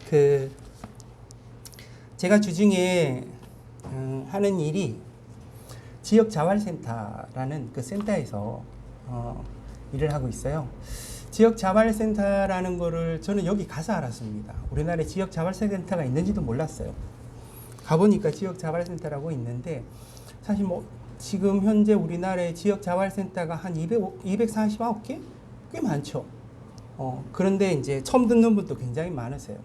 그 제가 주중에 하는 일이 지역자활센터라는 그 센터에서 일을 하고 있어요. 지역자활센터라는 거를 저는 여기 가서 알았습니다. 우리나라에 지역자활센터가 있는지도 몰랐어요. 가보니까 지역자활센터라고 있는데, 사실 뭐 지금 현재 우리나라의 지역자활센터가 한 249개? 꽤 많죠. 그런데 이제 처음 듣는 분도 굉장히 많으세요.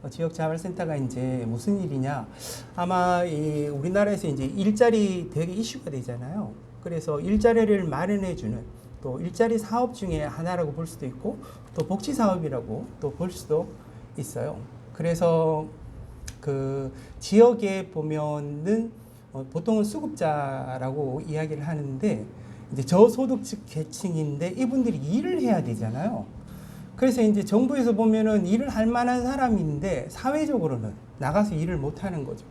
지역자활센터가 이제 무슨 일이냐? 아마 우리나라에서 이제 일자리 되게 이슈가 되잖아요. 그래서 일자리를 마련해주는 또 일자리 사업 중에 하나라고 볼 수도 있고, 또 복지 사업이라고 또 볼 수도 있어요. 그래서 그 지역에 보면은 보통은 수급자라고 이야기를 하는데, 이제 저소득층 계층인데 이분들이 일을 해야 되잖아요. 그래서 이제 정부에서 보면은 일을 할 만한 사람인데 사회적으로는 나가서 일을 못 하는 거죠.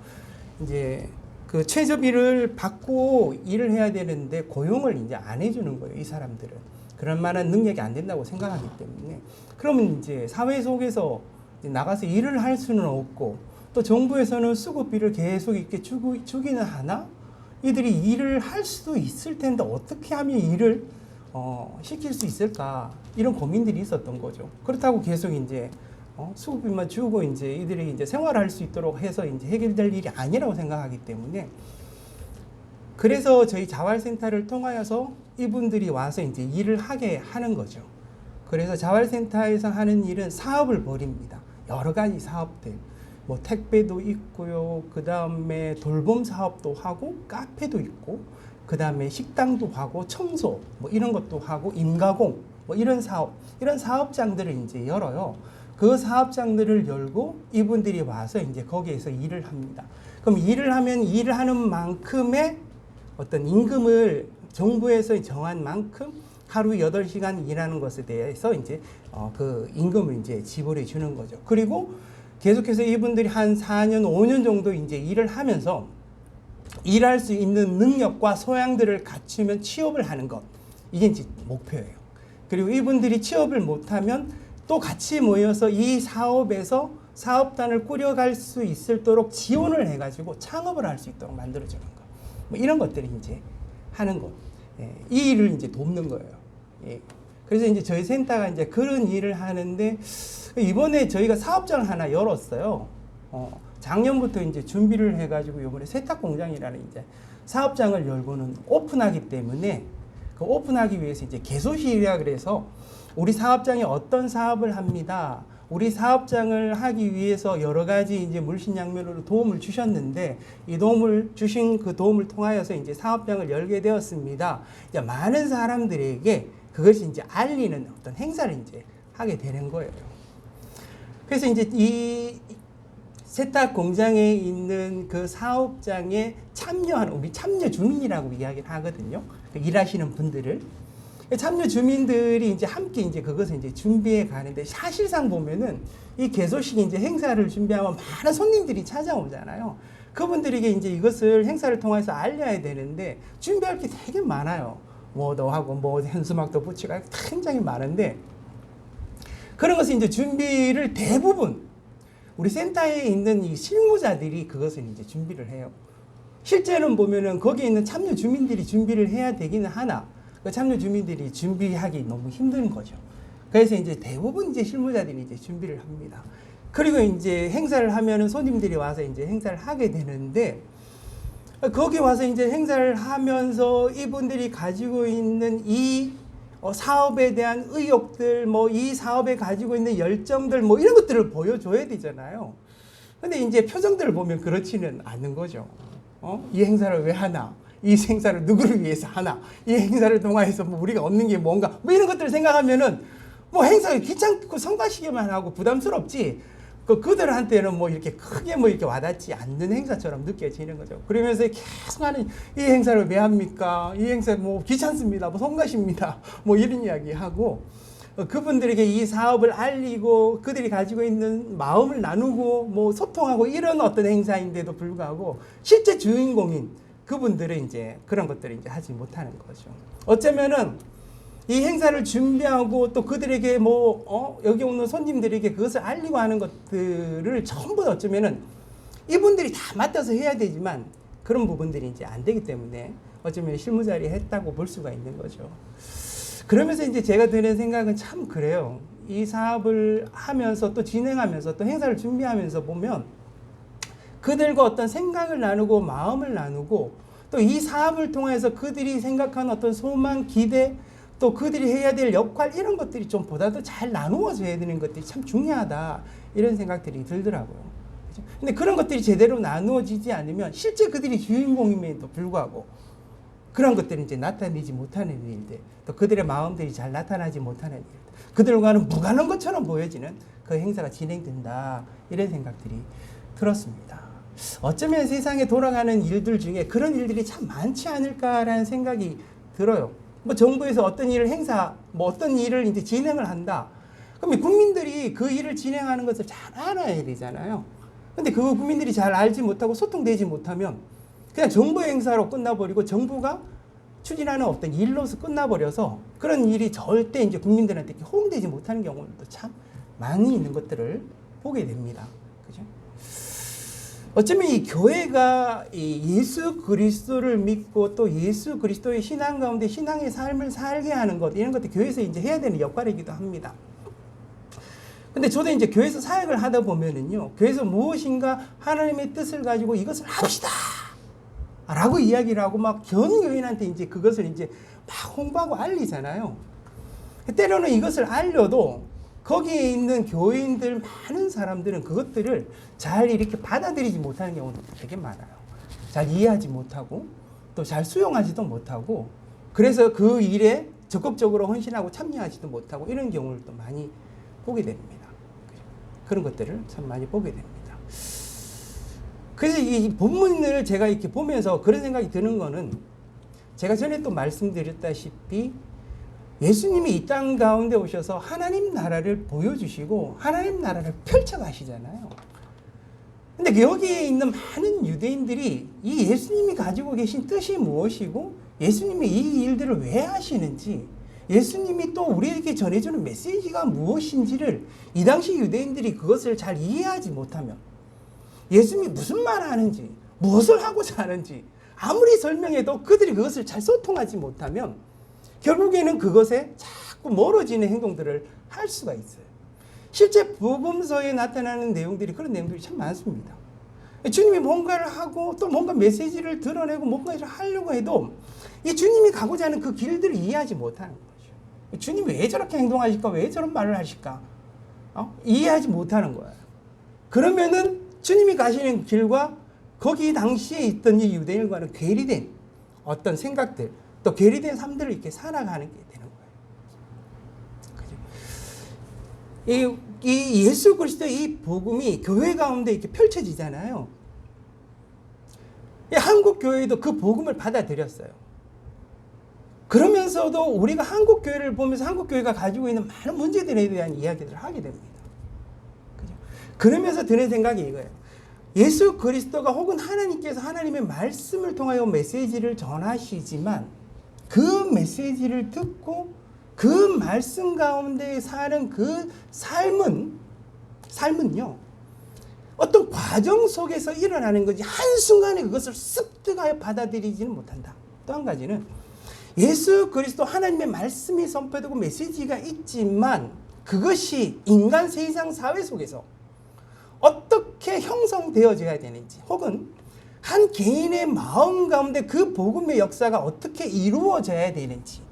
이제 그 최저비를 받고 일을 해야 되는데 고용을 이제 안 해주는 거예요, 이 사람들은. 그런 만한 능력이 안 된다고 생각하기 때문에. 그러면 이제 사회 속에서 이제 나가서 일을 할 수는 없고, 또 정부에서는 수급비를 계속 이렇게 주기는 하나? 이들이 일을 할 수도 있을 텐데 어떻게 하면 일을 시킬 수 있을까? 이런 고민들이 있었던 거죠. 그렇다고 계속 이제 수급비만 주고 이제 이들이 이제 생활할 수 있도록 해서 이제 해결될 일이 아니라고 생각하기 때문에, 그래서 저희 자활센터를 통하여서 이분들이 와서 이제 일을 하게 하는 거죠. 그래서 자활센터에서 하는 일은 사업을 벌입니다. 여러 가지 사업들. 뭐 택배도 있고요. 그 다음에 돌봄 사업도 하고, 카페도 있고, 그 다음에 식당도 하고, 청소 뭐 이런 것도 하고, 임가공 뭐 이런 사업장들을 이제 열어요. 그 사업장들을 열고 이분들이 와서 이제 거기에서 일을 합니다. 그럼 일을 하면 일을 하는 만큼의 어떤 임금을 정부에서 정한 만큼 하루 8시간 일하는 것에 대해서 이제 그 임금을 이제 지불해 주는 거죠. 그리고 계속해서 이분들이 한 4년, 5년 정도 이제 일을 하면서 일할 수 있는 능력과 소양들을 갖추면 취업을 하는 것. 이게 이제 목표예요. 그리고 이분들이 취업을 못하면 또 같이 모여서 이 사업에서 사업단을 꾸려갈 수 있도록 지원을 해가지고 창업을 할 수 있도록 만들어주는 것. 뭐 이런 것들이 이제 하는 것. 예, 이 일을 이제 돕는 거예요. 예. 그래서 이제 저희 센터가 이제 그런 일을 하는데, 이번에 저희가 사업장을 하나 열었어요. 작년부터 이제 준비를 해가지고 이번에 세탁 공장이라는 이제 사업장을 열고는 오픈하기 때문에, 그 오픈하기 위해서 이제 개소식이라 그래서 우리 사업장이 어떤 사업을 합니다. 우리 사업장을 하기 위해서 여러 가지 이제 물신양면으로 도움을 주셨는데, 이 도움을 주신 그 도움을 통하여서 이제 사업장을 열게 되었습니다. 이제 많은 사람들에게 그것이 이제 알리는 어떤 행사를 이제 하게 되는 거예요. 그래서 이제 이 세탁 공장에 있는 그 사업장에 참여하는, 우리 참여 주민이라고 이야기를 하거든요. 일하시는 분들을. 참여 주민들이 이제 함께 이제 그것을 이제 준비해 가는데, 사실상 보면은 이 개소식 이제 행사를 준비하면 많은 손님들이 찾아오잖아요. 그분들에게 이제 이것을 행사를 통해서 알려야 되는데 준비할 게 되게 많아요. 뭐도 하고 뭐 현수막도 붙이고 굉장히 많은데, 그런 것을 이제 준비를 대부분 우리 센터에 있는 이 실무자들이 그것을 이제 준비를 해요. 실제는 보면은 거기에 있는 참여 주민들이 준비를 해야 되기는 하나, 그 참여 주민들이 준비하기 너무 힘든 거죠. 그래서 이제 대부분 이제 실무자들이 이제 준비를 합니다. 그리고 이제 행사를 하면은 손님들이 와서 이제 행사를 하게 되는데, 거기 와서 이제 행사를 하면서 이분들이 가지고 있는 이 사업에 대한 의욕들, 뭐 이 사업에 가지고 있는 열정들, 뭐 이런 것들을 보여줘야 되잖아요. 근데 이제 표정들을 보면 그렇지는 않는 거죠. 이 행사를 왜 하나? 이 행사를 누구를 위해서 하나? 이 행사를 통해서 뭐 우리가 얻는 게 뭔가? 뭐 이런 것들을 생각하면은 뭐 행사가 귀찮고 성가시기만 하고 부담스럽지, 그들한테는 뭐 이렇게 크게 뭐 이렇게 와닿지 않는 행사처럼 느껴지는 거죠. 그러면서 계속 하는, 이 행사를 왜 합니까? 이 행사 뭐 귀찮습니다. 뭐 성가십니다. 뭐 이런 이야기 하고, 그분들에게 이 사업을 알리고 그들이 가지고 있는 마음을 나누고 뭐 소통하고 이런 어떤 행사인데도 불구하고, 실제 주인공인 그분들은 이제 그런 것들을 이제 하지 못하는 거죠. 어쩌면은 이 행사를 준비하고 또 그들에게 여기 오는 손님들에게 그것을 알리고 하는 것들을 전부 다 어쩌면은 이분들이 다 맡아서 해야 되지만 그런 부분들이 이제 안 되기 때문에 어쩌면 실무자리 했다고 볼 수가 있는 거죠. 그러면서 이제 제가 드는 생각은 참 그래요. 이 사업을 하면서 또 진행하면서 또 행사를 준비하면서 보면 그들과 어떤 생각을 나누고 마음을 나누고 또 이 사업을 통해서 그들이 생각하는 어떤 소망, 기대, 또 그들이 해야 될 역할 이런 것들이 좀 보다도 잘 나누어져야 되는 것들이 참 중요하다 이런 생각들이 들더라고요. 그렇죠? 근데 그런 것들이 제대로 나누어지지 않으면 실제 그들이 주인공임에도 불구하고 그런 것들이 이제 나타내지 못하는 일들, 또 그들의 마음들이 잘 나타나지 못하는 일들, 그들과는 무관한 것처럼 보여지는 그 행사가 진행된다 이런 생각들이 들었습니다. 어쩌면 세상에 돌아가는 일들 중에 그런 일들이 참 많지 않을까라는 생각이 들어요. 정부에서 어떤 일을 어떤 일을 이제 진행을 한다. 그러면 국민들이 그 일을 진행하는 것을 잘 알아야 되잖아요. 근데 그 국민들이 잘 알지 못하고 소통되지 못하면 그냥 정부 행사로 끝나버리고 정부가 추진하는 어떤 일로서 끝나버려서 그런 일이 절대 이제 국민들한테 호응되지 못하는 경우도 참 많이 있는 것들을 보게 됩니다. 그죠? 어쩌면 이 교회가 이 예수 그리스도를 믿고 또 예수 그리스도의 신앙 가운데 신앙의 삶을 살게 하는 것, 이런 것도 교회에서 이제 해야 되는 역할이기도 합니다. 근데 저도 이제 교회에서 사역을 하다 보면은요, 교회에서 무엇인가 하나님의 뜻을 가지고 이것을 합시다! 라고 이야기를 하고 막 견교인한테 이제 그것을 이제 막 홍보하고 알리잖아요. 때로는 이것을 알려도 거기에 있는 교인들 많은 사람들은 그것들을 잘 이렇게 받아들이지 못하는 경우도 되게 많아요. 잘 이해하지 못하고 또 잘 수용하지도 못하고 그래서 그 일에 적극적으로 헌신하고 참여하지도 못하고 이런 경우를 또 많이 보게 됩니다. 그런 것들을 참 많이 보게 됩니다. 그래서 이 본문을 제가 이렇게 보면서 그런 생각이 드는 거는 제가 전에 또 말씀드렸다시피 예수님이 이 땅 가운데 오셔서 하나님 나라를 보여주시고 하나님 나라를 펼쳐가시잖아요. 근데 여기에 있는 많은 유대인들이 이 예수님이 가지고 계신 뜻이 무엇이고 예수님이 이 일들을 왜 하시는지 예수님이 또 우리에게 전해주는 메시지가 무엇인지를 이 당시 유대인들이 그것을 잘 이해하지 못하면 예수님이 무슨 말을 하는지 무엇을 하고자 하는지 아무리 설명해도 그들이 그것을 잘 소통하지 못하면 결국에는 그것에 자꾸 멀어지는 행동들을 할 수가 있어요. 실제 복음서에 나타나는 내용들이 그런 내용들이 참 많습니다. 주님이 뭔가를 하고 또 뭔가 메시지를 드러내고 뭔가를 하려고 해도 이 주님이 가고자 하는 그 길들을 이해하지 못하는 거죠. 주님이 왜 저렇게 행동하실까? 왜 저런 말을 하실까? 이해하지 못하는 거예요. 그러면은 주님이 가시는 길과 거기 당시에 있던 이 유대인과는 괴리된 어떤 생각들 또 괴리된 삶들을 이렇게 살아가는 게 되는 거예요. 그죠? 이 예수 그리스도의 이 복음이 교회 가운데 이렇게 펼쳐지잖아요. 한국 교회도 그 복음을 받아들였어요. 그러면서도 우리가 한국 교회를 보면서 한국 교회가 가지고 있는 많은 문제들에 대한 이야기들을 하게 됩니다. 그죠? 그러면서 드는 생각이 이거예요. 예수 그리스도가 혹은 하나님께서 하나님의 말씀을 통하여 메시지를 전하시지만 그 메시지를 듣고 그 말씀 가운데 사는 그 삶은요 어떤 과정 속에서 일어나는 거지 한순간에 그것을 습득하여 받아들이지는 못한다. 또 한 가지는 예수 그리스도 하나님의 말씀이 선포되고 메시지가 있지만 그것이 인간 세상 사회 속에서 어떻게 형성되어져야 되는지 혹은 한 개인의 마음 가운데 그 복음의 역사가 어떻게 이루어져야 되는지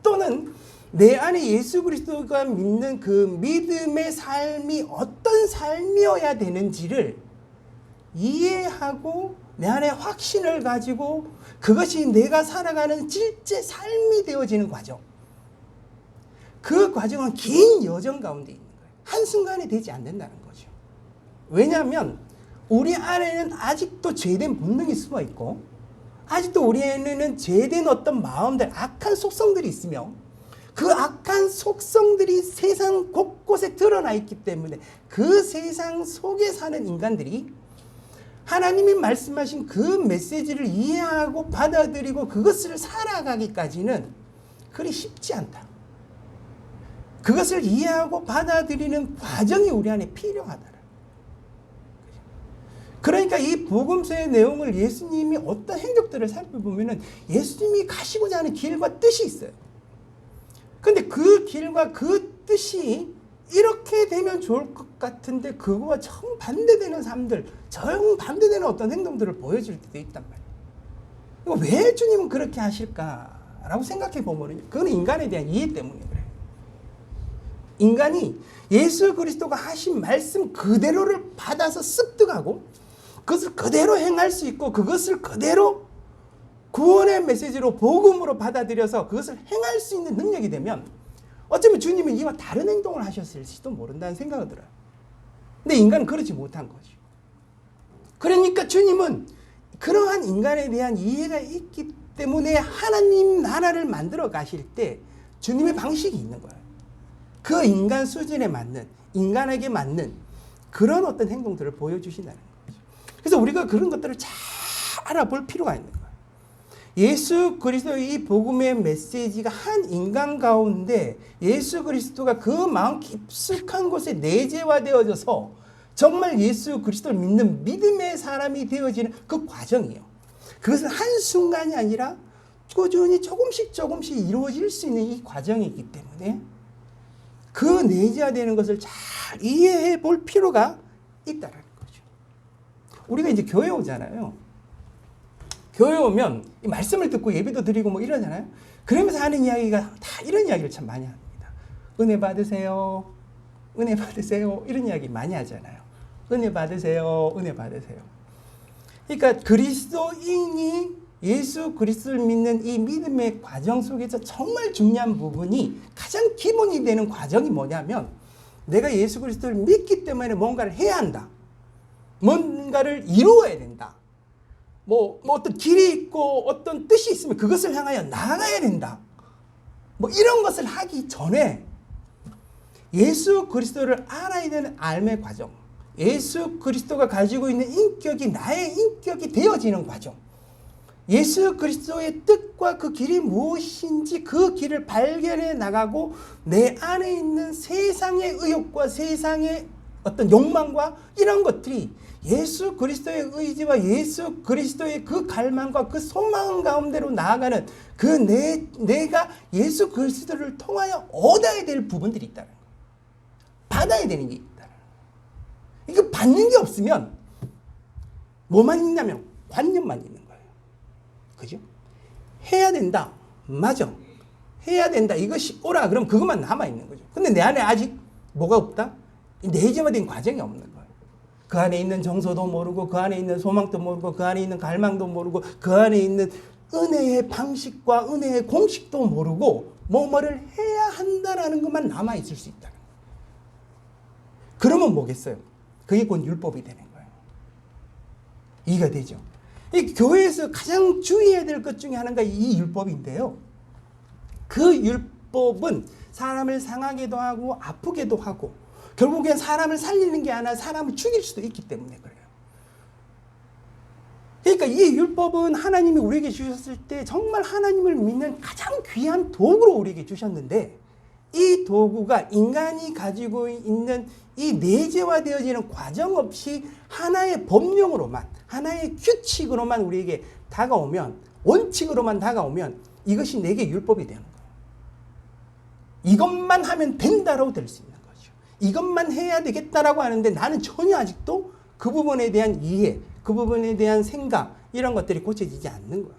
또는 내 안에 예수 그리스도가 믿는 그 믿음의 삶이 어떤 삶이어야 되는지를 이해하고 내 안에 확신을 가지고 그것이 내가 살아가는 실제 삶이 되어지는 과정. 그 과정은 긴 여정 가운데 있는 거예요. 한순간에 되지 않는다는 거죠. 왜냐하면 우리 안에는 아직도 죄된 본능이 숨어 있고 아직도 우리 안에는 죄된 어떤 마음들, 악한 속성들이 있으며 그 악한 속성들이 세상 곳곳에 드러나 있기 때문에 그 세상 속에 사는 인간들이 하나님이 말씀하신 그 메시지를 이해하고 받아들이고 그것을 살아가기까지는 그리 쉽지 않다. 그것을 이해하고 받아들이는 과정이 우리 안에 필요하다. 그러니까 이 복음서의 내용을 예수님이 어떤 행적들을 살펴보면 예수님이 가시고자 하는 길과 뜻이 있어요. 그런데 그 길과 그 뜻이 이렇게 되면 좋을 것 같은데 그거와 정반대되는 삶들, 정반대되는 어떤 행동들을 보여줄 때도 있단 말이에요. 왜 주님은 그렇게 하실까라고 생각해 보면 그건 인간에 대한 이해 때문에 그래요. 인간이 예수 그리스도가 하신 말씀 그대로를 받아서 습득하고 그것을 그대로 행할 수 있고 그것을 그대로 구원의 메시지로 복음으로 받아들여서 그것을 행할 수 있는 능력이 되면 어쩌면 주님은 이와 다른 행동을 하셨을지도 모른다는 생각이 들어요. 근데 인간은 그러지 못한 거죠. 그러니까 주님은 그러한 인간에 대한 이해가 있기 때문에 하나님 나라를 만들어 가실 때 주님의 방식이 있는 거예요. 그 인간 수준에 맞는, 인간에게 맞는 그런 어떤 행동들을 보여주신다는 거죠. 그래서 우리가 그런 것들을 잘 알아볼 필요가 있는 거예요. 예수 그리스도의 이 복음의 메시지가 한 인간 가운데 예수 그리스도가 그 마음 깊숙한 곳에 내재화되어져서 정말 예수 그리스도를 믿는 믿음의 사람이 되어지는 그 과정이에요. 그것은 한순간이 아니라 꾸준히 조금씩 이루어질 수 있는 이 과정이기 때문에 그 내재화되는 것을 잘 이해해 볼 필요가 있다는 거죠. 우리가 이제 교회 오잖아요. 교회 오면 이 말씀을 듣고 예배도 드리고 뭐 이러잖아요. 그러면서 하는 이야기가 다 이런 이야기를 참 많이 합니다. 은혜 받으세요. 은혜 받으세요. 이런 이야기 많이 하잖아요. 은혜 받으세요. 은혜 받으세요. 그러니까 그리스도인이 예수 그리스도를 믿는 이 믿음의 과정 속에서 정말 중요한 부분이 가장 기본이 되는 과정이 뭐냐면 내가 예수 그리스도를 믿기 때문에 뭔가를 해야 한다. 뭔가를 이루어야 된다. 뭐 어떤 길이 있고 어떤 뜻이 있으면 그것을 향하여 나아가야 된다. 뭐 이런 것을 하기 전에 예수 그리스도를 알아야 되는 삶의 과정, 예수 그리스도가 가지고 있는 인격이 나의 인격이 되어지는 과정, 예수 그리스도의 뜻과 그 길이 무엇인지 그 길을 발견해 나가고 내 안에 있는 세상의 의욕과 세상의 어떤 욕망과 이런 것들이 예수 그리스도의 의지와 예수 그리스도의 그 갈망과 그 소망 가운데로 나아가는 그 내가 예수 그리스도를 통하여 얻어야 될 부분들이 있다는 거예요. 받아야 되는 게 있다는 거예요. 이거 받는 게 없으면 뭐만 있냐면 관념만 있는 거예요. 그죠? 해야 된다. 맞아. 해야 된다. 이것이 오라. 그럼 그것만 남아있는 거죠. 근데 내 안에 아직 뭐가 없다? 내재화된 과정이 없는 거예요. 그 안에 있는 정서도 모르고 그 안에 있는 소망도 모르고 그 안에 있는 갈망도 모르고 그 안에 있는 은혜의 방식과 은혜의 공식도 모르고 뭐를 해야 한다라는 것만 남아있을 수 있다. 그러면 뭐겠어요? 그게 곧 율법이 되는 거예요. 이해가 되죠? 이 교회에서 가장 주의해야 될 것 중에 하나가 이 율법인데요. 그 율법은 사람을 상하게도 하고 아프게도 하고 결국엔 사람을 살리는 게 아니라 사람을 죽일 수도 있기 때문에 그래요. 그러니까 이 율법은 하나님이 우리에게 주셨을 때 정말 하나님을 믿는 가장 귀한 도구로 우리에게 주셨는데 이 도구가 인간이 가지고 있는 이 내재화되어지는 과정 없이 하나의 법령으로만 하나의 규칙으로만 우리에게 다가오면 원칙으로만 다가오면 이것이 내게 율법이 되는 거예요. 이것만 하면 된다라고 될 수 있는 거죠. 이것만 해야 되겠다라고 하는데 나는 전혀 아직도 그 부분에 대한 이해, 그 부분에 대한 생각 이런 것들이 고쳐지지 않는 거예요.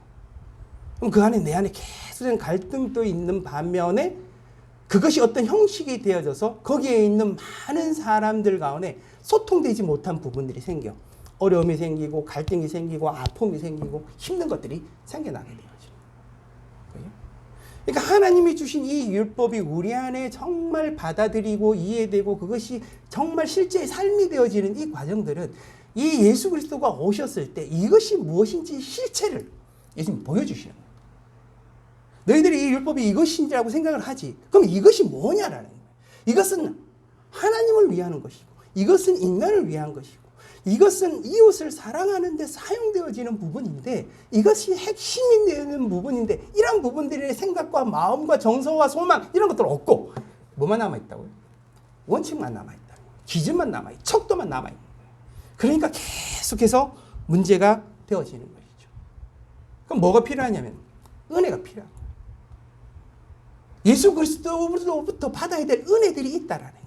그럼 그 안에 내 안에 계속된 갈등도 있는 반면에 그것이 어떤 형식이 되어져서 거기에 있는 많은 사람들 가운데 소통되지 못한 부분들이 생겨. 어려움이 생기고 갈등이 생기고 아픔이 생기고 힘든 것들이 생겨나게 되죠. 그러니까 하나님이 주신 이 율법이 우리 안에 정말 받아들이고 이해되고 그것이 정말 실제의 삶이 되어지는 이 과정들은 이 예수 그리스도가 오셨을 때 이것이 무엇인지 실체를 예수님이 보여주시는 거예요. 너희들이 이 율법이 이것인지라고 생각을 하지. 그럼 이것이 뭐냐라는 거예요. 이것은 하나님을 위하는 것이고 이것은 인간을 위한 것이고 이것은 이웃을 사랑하는 데 사용되어지는 부분인데 이것이 핵심이 되는 부분인데 이런 부분들의 생각과 마음과 정서와 소망 이런 것들 없고 뭐만 남아있다고요? 원칙만 남아있다. 기준만 남아있다. 척도만 남아있다. 그러니까 계속해서 문제가 되어지는 것이죠. 그럼 뭐가 필요하냐면 은혜가 필요한 거예요. 예수 그리스도로부터 받아야 될 은혜들이 있다라는 거예요.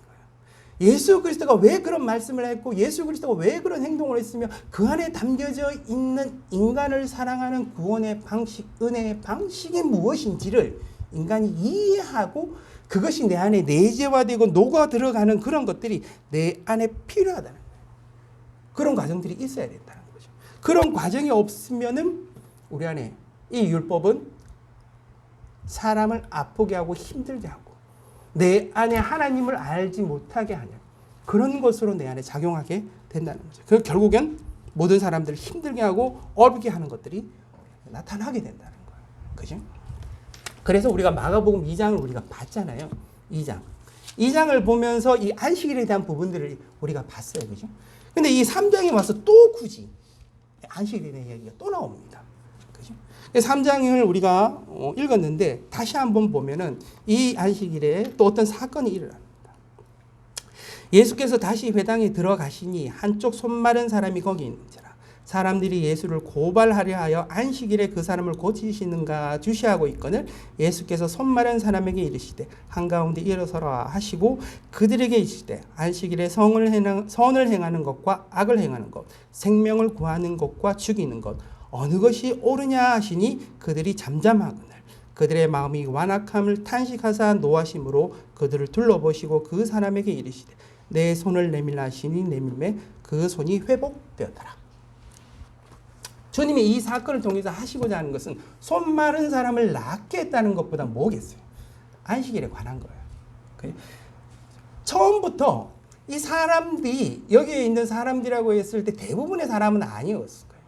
예수 그리스도가 왜 그런 말씀을 했고 예수 그리스도가 왜 그런 행동을 했으며 그 안에 담겨져 있는 인간을 사랑하는 구원의 방식, 은혜의 방식이 무엇인지를 인간이 이해하고 그것이 내 안에 내재화되고 녹아 들어가는 그런 것들이 내 안에 필요하다는 거예요. 그런 과정들이 있어야 된다는 거죠. 그런 과정이 없으면은 우리 안에 이 율법은 사람을 아프게 하고 힘들게 하고 내 안에 하나님을 알지 못하게 하는 그런 것으로 내 안에 작용하게 된다는 거죠. 그 결국엔 모든 사람들을 힘들게 하고 어렵게 하는 것들이 나타나게 된다는 거예요. 그죠? 그래서 우리가 마가복음 2장을 우리가 봤잖아요. 2장을 보면서 이 안식일에 대한 부분들을 우리가 봤어요. 그죠? 근데 이 3장에 와서 또 굳이 안식일에 대한 이야기가 또 나옵니다. 그죠? 3장을 우리가 읽었는데 다시 한번 보면은 이 안식일에 또 어떤 사건이 일어납니다. 예수께서 다시 회당에 들어가시니 한쪽 손 마른 사람이 거기 있는지라 사람들이 예수를 고발하려 하여 안식일에 그 사람을 고치시는가 주시하고 있거늘 예수께서 손 마른 사람에게 이르시되 한가운데 일어서라 하시고 그들에게 이르시되 안식일에 선을 행하는 것과 악을 행하는 것 생명을 구하는 것과 죽이는 것 어느 것이 옳으냐 하시니 그들이 잠잠하거늘 그들의 마음이 완악함을 탄식하사 노하심으로 그들을 둘러보시고 그 사람에게 이르시되 내 손을 내밀라 하시니 내밀매 그 손이 회복되었더라. 주님이 이 사건을 통해서 하시고자 하는 것은 손 마른 사람을 낫게 했다는 것보다 뭐겠어요? 안식일에 관한 거예요. 처음부터 이 사람들이 여기에 있는 사람들이라고 했을 때 대부분의 사람은 아니었을 거예요.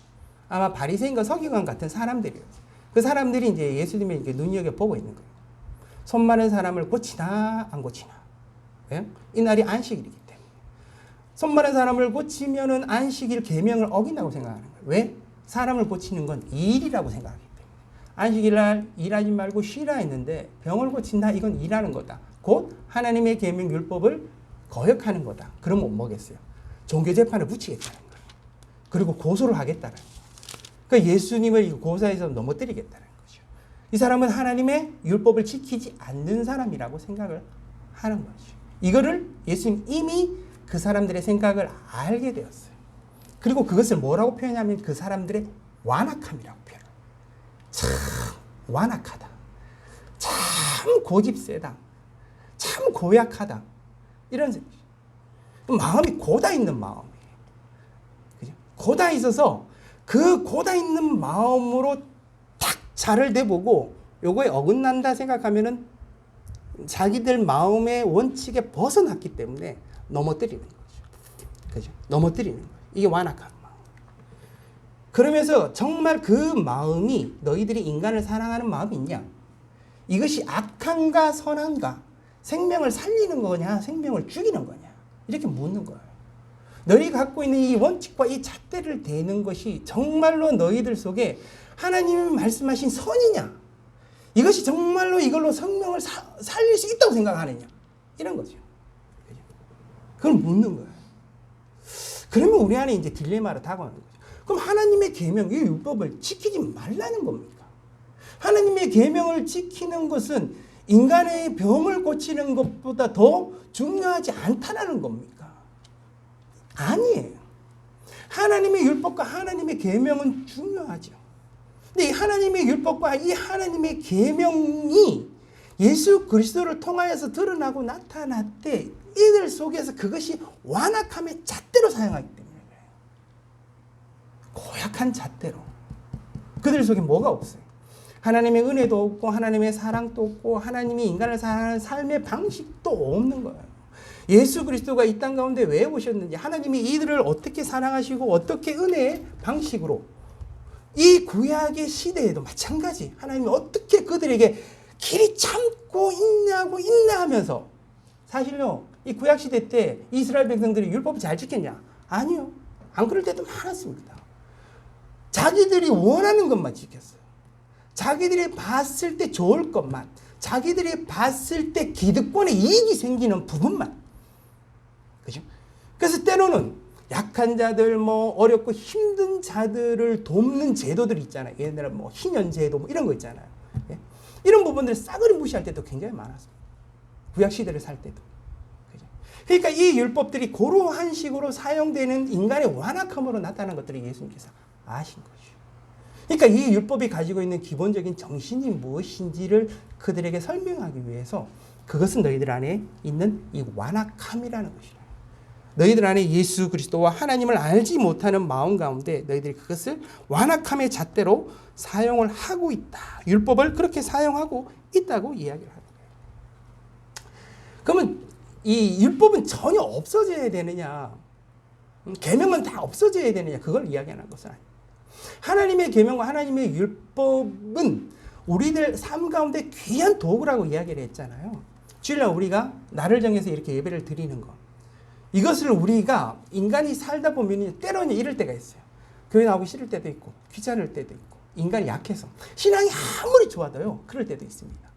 아마 바리새인과 서기관 같은 사람들이었어요. 그 사람들이 이제 예수님의 이렇게 눈여겨보고 있는 거예요. 손 마른 사람을 고치나 안 고치나. 왜? 이날이 안식일이기 때문에. 손 마른 사람을 고치면은 안식일 계명을 어긴다고 생각하는 거예요. 왜? 사람을 고치는 건 일이라고 생각하기 때문에. 안식일 날 일하지 말고 쉬라 했는데 병을 고친다 이건 일하는 거다. 곧 하나님의 계명 율법을 거역하는 거다. 그러면 뭐겠어요? 종교재판을 붙이겠다는 거예요. 그리고 고소를 하겠다는 거예요. 그러니까 예수님을 고사에서 넘어뜨리겠다는 거죠. 이 사람은 하나님의 율법을 지키지 않는 사람이라고 생각을 하는 거죠. 이거를 예수님 이미 그 사람들의 생각을 알게 되었어요. 그리고 그것을 뭐라고 표현하면 그 사람들의 완악함이라고 표현해요. 참 완악하다. 참 고집세다. 참 고약하다. 이런 생각이죠. 마음이 고다 있는 마음이에요. 그죠? 고다 있어서 그 고다 있는 마음으로 탁 자를 내보고 요거에 어긋난다 생각하면은 자기들 마음의 원칙에 벗어났기 때문에 넘어뜨리는 거죠. 그죠? 넘어뜨리는 거예요. 이게 완악한 마음. 그러면서 정말 그 마음이 너희들이 인간을 사랑하는 마음이 있냐? 이것이 악한가 선한가? 생명을 살리는 거냐? 생명을 죽이는 거냐? 이렇게 묻는 거예요. 너희 갖고 있는 이 원칙과 이 잣대를 대는 것이 정말로 너희들 속에 하나님이 말씀하신 선이냐? 이것이 정말로 이걸로 생명을 살릴 수 있다고 생각하느냐? 이런 거죠. 그걸 묻는 거예요. 그러면 우리 안에 이제 딜레마로 다가오는 거죠. 그럼 하나님의 계명, 이 율법을 지키지 말라는 겁니까? 하나님의 계명을 지키는 것은 인간의 병을 고치는 것보다 더 중요하지 않다는 겁니까? 아니에요. 하나님의 율법과 하나님의 계명은 중요하죠. 근데 이 하나님의 율법과 이 하나님의 계명이 예수 그리스도를 통하여서 드러나고 나타날 때 이들 속에서 그것이 완악함의 잣대로 사용하기 때문에 그래요. 고약한 잣대로. 그들 속에 뭐가 없어요? 하나님의 은혜도 없고 하나님의 사랑도 없고 하나님이 인간을 사랑하는 삶의 방식도 없는 거예요. 예수 그리스도가 이 땅 가운데 왜 오셨는지 하나님이 이들을 어떻게 사랑하시고 어떻게 은혜의 방식으로 이 구약의 시대에도 마찬가지 하나님이 어떻게 그들에게 길이 참고 인내하고 인내하면서 사실요 이 구약 시대 때 이스라엘 백성들이 율법을 잘 지켰냐? 아니요. 안 그럴 때도 많았습니다. 자기들이 원하는 것만 지켰어요. 자기들이 봤을 때 좋을 것만, 자기들이 봤을 때 기득권에 이익이 생기는 부분만. 그죠? 그래서 때로는 약한 자들, 어렵고 힘든 자들을 돕는 제도들이 있잖아요. 예를 들어 희년제도 이런 거 있잖아요. 예? 이런 부분들을 싸그리 무시할 때도 굉장히 많았습니다. 구약시대를 살 때도. 그죠? 그러니까 이 율법들이 그러한 식으로 사용되는 인간의 완악함으로 나타난 것들을 예수님께서 아신 거죠. 그러니까 이 율법이 가지고 있는 기본적인 정신이 무엇인지를 그들에게 설명하기 위해서 그것은 너희들 안에 있는 이 완악함이라는 것이라. 너희들 안에 예수 그리스도와 하나님을 알지 못하는 마음 가운데 너희들이 그것을 완악함의 잣대로 사용을 하고 있다. 율법을 그렇게 사용하고 있다고 이야기를 하는 거예요. 그러면 이 율법은 전혀 없어져야 되느냐? 계명은 다 없어져야 되느냐? 그걸 이야기하는 것은 아니에요. 하나님의 계명과 하나님의 율법은 우리들 삶 가운데 귀한 도구라고 이야기를 했잖아요. 주일날 우리가 날을 정해서 이렇게 예배를 드리는 것. 이것을 우리가 인간이 살다 보면 때로는 이럴 때가 있어요. 교회 나오기 싫을 때도 있고 귀찮을 때도 있고 인간이 약해서 신앙이 아무리 좋아도요 그럴 때도 있습니다.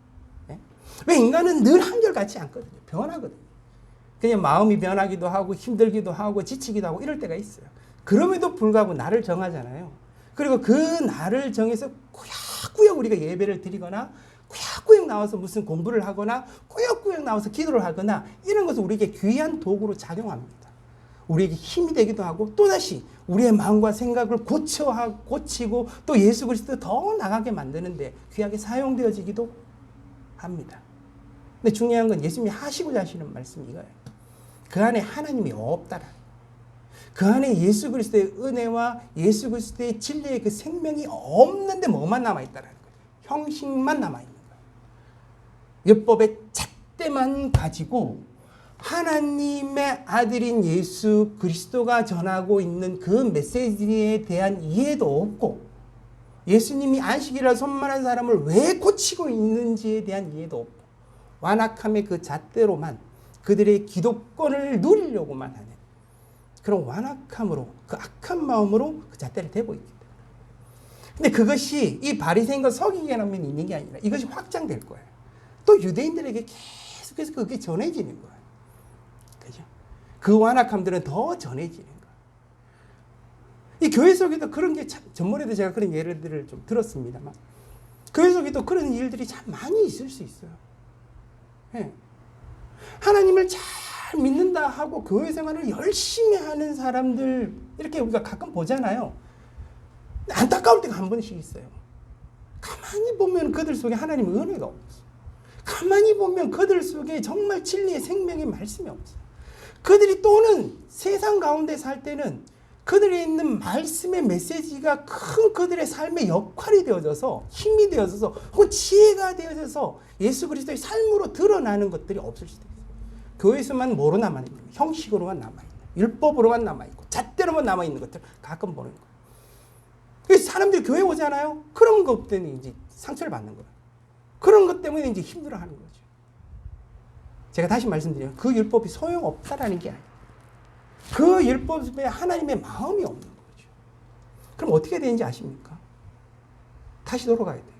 네? 왜 인간은 늘 한결같지 않거든요. 변하거든요. 그냥 마음이 변하기도 하고 힘들기도 하고 지치기도 하고 이럴 때가 있어요. 그럼에도 불구하고 날을 정하잖아요. 그리고 그 날을 정해서 꾸역꾸역 우리가 예배를 드리거나 꾸역꾸역 나와서 무슨 공부를 하거나 꾸역꾸역 나와서 기도를 하거나 이런 것은 우리에게 귀한 도구로 작용합니다. 우리에게 힘이 되기도 하고 또다시 우리의 마음과 생각을 고치고 또 예수 그리스도 더 나가게 만드는데 귀하게 사용되어지기도 합니다. 근데 중요한 건 예수님이 하시고자 하시는 말씀이 이거예요. 그 안에 하나님이 없다라. 그 안에 예수 그리스도의 은혜와 예수 그리스도의 진리의 그 생명이 없는데 뭐만 남아있다라는 거예요. 형식만 남아있는 거예요. 율법의 잣대만 가지고 하나님의 아들인 예수 그리스도가 전하고 있는 그 메시지에 대한 이해도 없고 예수님이 안식이라 손만한 사람을 왜 고치고 있는지에 대한 이해도 없고 완악함의 그 잣대로만 그들의 기독권을 누리려고만 하는 그런 완악함으로 그 악한 마음으로 그 잣대를 대고 있기 때문에. 근데 그것이 이 바리새인과 서기관에만 있는 게 아니라 이것이 확장될 거예요. 또 유대인들에게 계속해서 그게 전해지는 거예요. 그죠? 그 완악함들은 더 전해지는 거예요. 이 교회 속에도 그런 게 참, 전번에도 제가 그런 예들을 좀 들었습니다만 교회 속에도 그런 일들이 참 많이 있을 수 있어요. 네. 하나님을 잘 믿는다 하고 교회 생활을 열심히 하는 사람들 이렇게 우리가 가끔 보잖아요. 안타까울 때가 한 번씩 있어요. 가만히 보면 그들 속에 하나님의 은혜가 없어요. 가만히 보면 그들 속에 정말 진리의 생명의 말씀이 없어요. 그들이 또는 세상 가운데 살 때는 그들이 있는 말씀의 메시지가 큰 그들의 삶의 역할이 되어져서 힘이 되어져서 혹은 지혜가 되어져서 예수 그리스도의 삶으로 드러나는 것들이 없을 수도 있어요. 교회에서만 뭐로 남아있는 거예요? 형식으로만 남아있는 거예요. 율법으로만 남아있고 잣대로만 남아있는 것들 가끔 보는 거예요. 그래서 사람들이 교회 오잖아요. 그런 것 때문에 이제 상처를 받는 거예요. 그런 것 때문에 이제 힘들어하는 거죠. 제가 다시 말씀드리면 그 율법이 소용없다라는 게 아니에요. 그 율법에 하나님의 마음이 없는 거죠. 그럼 어떻게 되는지 아십니까? 다시 돌아가야 돼요.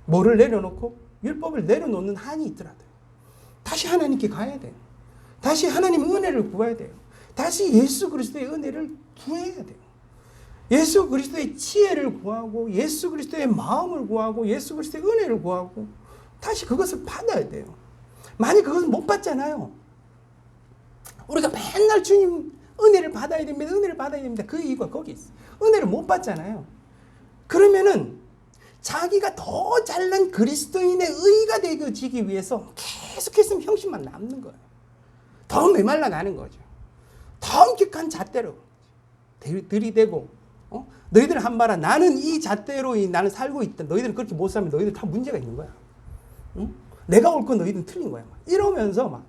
뭐를 내려놓고 율법을 내려놓는 한이 있더라도요. 다시 하나님께 가야 돼요. 다시 하나님의 은혜를 구해야 돼요. 다시 예수 그리스도의 은혜를 구해야 돼요. 예수 그리스도의 지혜를 구하고 예수 그리스도의 마음을 구하고 예수 그리스도의 은혜를 구하고 다시 그것을 받아야 돼요. 만약 그것을 못 받잖아요. 우리가 맨날 주님 은혜를 받아야 됩니다. 은혜를 받아야 됩니다. 그 이유가 거기 있어요. 은혜를 못 받잖아요. 그러면은 자기가 더 잘난 그리스도인의 의가 되어지기 위해서 계속해서 형식만 남는 거예요. 더 메말라 가는 거죠. 더 엄격한 잣대로 들이대고 너희들 한 말아 나는 이 잣대로 나는 살고 있다. 너희들은 그렇게 못 살면 너희들 다 문제가 있는 거야. 응? 내가 옳고 너희들은 틀린 거야. 이러면서 막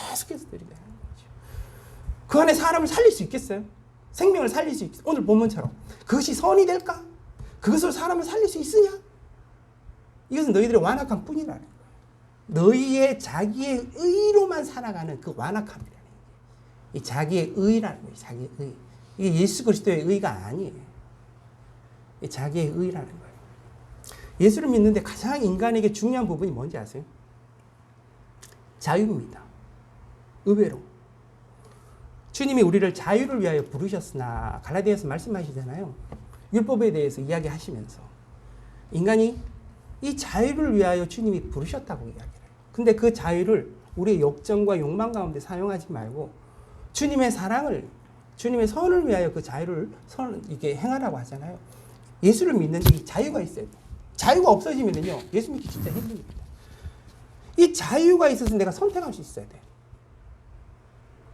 계속해서 들이대는 거죠. 그 안에 사람을 살릴 수 있겠어요? 생명을 살릴 수 있겠어요? 오늘 본문처럼 그것이 선이 될까? 그것으로 사람을 살릴 수 있으냐? 이것은 너희들의 완악함 뿐이라는 거예요. 너희의 자기의 의로만 살아가는 그 완악함이라는 거예요. 이 자기의 의라는 거예요. 자기의 의. 이게 예수 그리스도의 의가 아니에요. 자기의 의라는 거예요. 예수를 믿는데 가장 인간에게 중요한 부분이 뭔지 아세요? 자유입니다. 의외로. 주님이 우리를 자유를 위하여 부르셨으나 갈라디아서 말씀하시잖아요. 율법에 대해서 이야기하시면서 인간이 이 자유를 위하여 주님이 부르셨다고 이야기해요. 근데 그 자유를 우리의 욕정과 욕망 가운데 사용하지 말고 주님의 사랑을, 주님의 선을 위하여 그 자유를 이게 행하라고 하잖아요. 예수를 믿는데 이 자유가 있어야 돼요. 자유가 없어지면요, 예수 믿기 진짜 힘듭니다. 이 자유가 있어서 내가 선택할 수 있어야 돼요.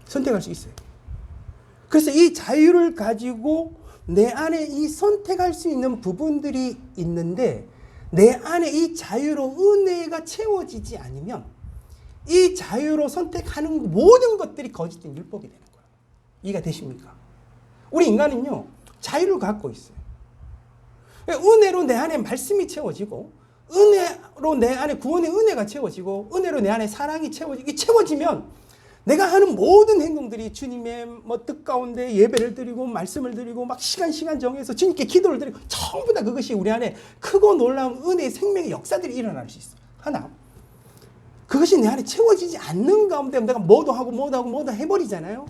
선택할 수 있어요. 그래서 이 자유를 가지고 내 안에 이 선택할 수 있는 부분들이 있는데 내 안에 이 자유로 은혜가 채워지지 않으면 이 자유로 선택하는 모든 것들이 거짓된 율법이 되는 거예요. 이해가 되십니까? 우리 인간은요, 자유를 갖고 있어요. 은혜로 내 안에 말씀이 채워지고 은혜로 내 안에 구원의 은혜가 채워지고 은혜로 내 안에 사랑이 채워지고 채워지면 내가 하는 모든 행동들이 주님의 뜻 가운데 예배를 드리고 말씀을 드리고 막 시간 정해서 주님께 기도를 드리고 전부 다 그것이 우리 안에 크고 놀라운 은혜의 생명의 역사들이 일어날 수 있어요. 하나, 그것이 내 안에 채워지지 않는 가운데 내가 뭐도 하고 해버리잖아요.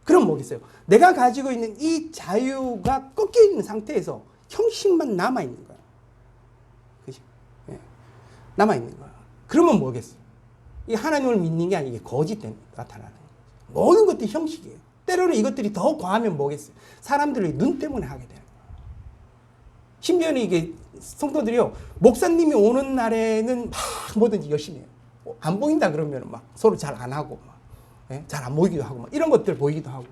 그럼 뭐겠어요? 내가 가지고 있는 이 자유가 꺾여 있는 상태에서 형식만 남아있는 거야. 그치? 예. 남아있는 거야. 그러면 뭐겠어요? 이 하나님을 믿는 게 아니게 거짓된 나타나는 거예요. 모든 것들이 형식이에요. 때로는 이것들이 더 과하면 뭐겠어요? 사람들의 눈 때문에 하게 되는 거예요. 심지어는 이게 성도들이요, 목사님이 오는 날에는 막 뭐든지 열심히 해요. 안 보인다 그러면 막 서로 잘 안 하고, 잘 안 보이기도 하고, 막 이런 것들 보이기도 하고.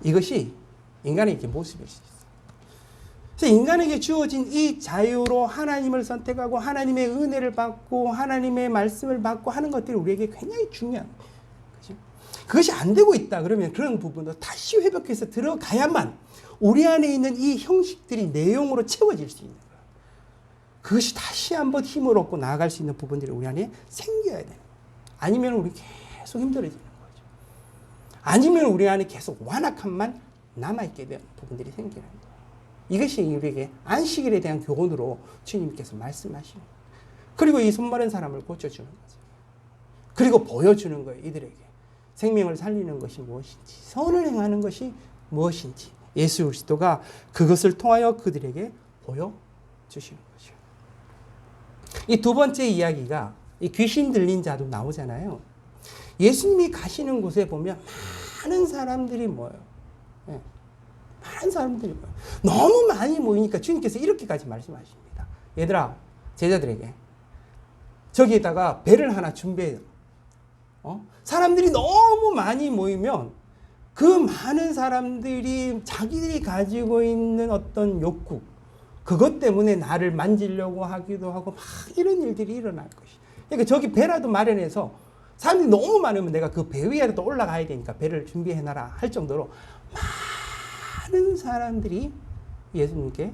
이것이 인간의 이렇게 모습일 수 있어요. 그래서 인간에게 주어진 이 자유로 하나님을 선택하고 하나님의 은혜를 받고 하나님의 말씀을 받고 하는 것들이 우리에게 굉장히 중요한 거예요. 그렇죠? 그것이 안 되고 있다 그러면 그런 부분도 다시 회복해서 들어가야만 우리 안에 있는 이 형식들이 내용으로 채워질 수 있는 거예요. 그것이 다시 한번 힘을 얻고 나아갈 수 있는 부분들이 우리 안에 생겨야 되는 거예요. 아니면 우리 계속 힘들어지는 거죠. 아니면 우리 안에 계속 완악함만 남아있게 되는 부분들이 생기는 거예요. 이것이 우리에게 안식일에 대한 교훈으로 주님께서 말씀하시는 거예요. 그리고 이 손마른 사람을 고쳐주는 거죠. 그리고 보여주는 거예요. 이들에게 생명을 살리는 것이 무엇인지, 선을 행하는 것이 무엇인지 예수 그리스도가 그것을 통하여 그들에게 보여주시는 거죠. 이 두 번째 이야기가 이 귀신 들린 자도 나오잖아요. 예수님이 가시는 곳에 보면 많은 사람들이 모여요. 네. 많은 사람들이 모여요. 너무 많이 모이니까 주님께서 이렇게까지 말씀하십니다. 얘들아, 제자들에게 저기에다가 배를 하나 준비해요. 사람들이 너무 많이 모이면 그 많은 사람들이 자기들이 가지고 있는 어떤 욕구, 그것 때문에 나를 만지려고 하기도 하고 막 이런 일들이 일어날 것이. 그러니까 저기 배라도 마련해서 사람들이 너무 많으면 내가 그 배 위에라도 올라가야 되니까 배를 준비해놔라 할 정도로 많은 사람들이 예수님께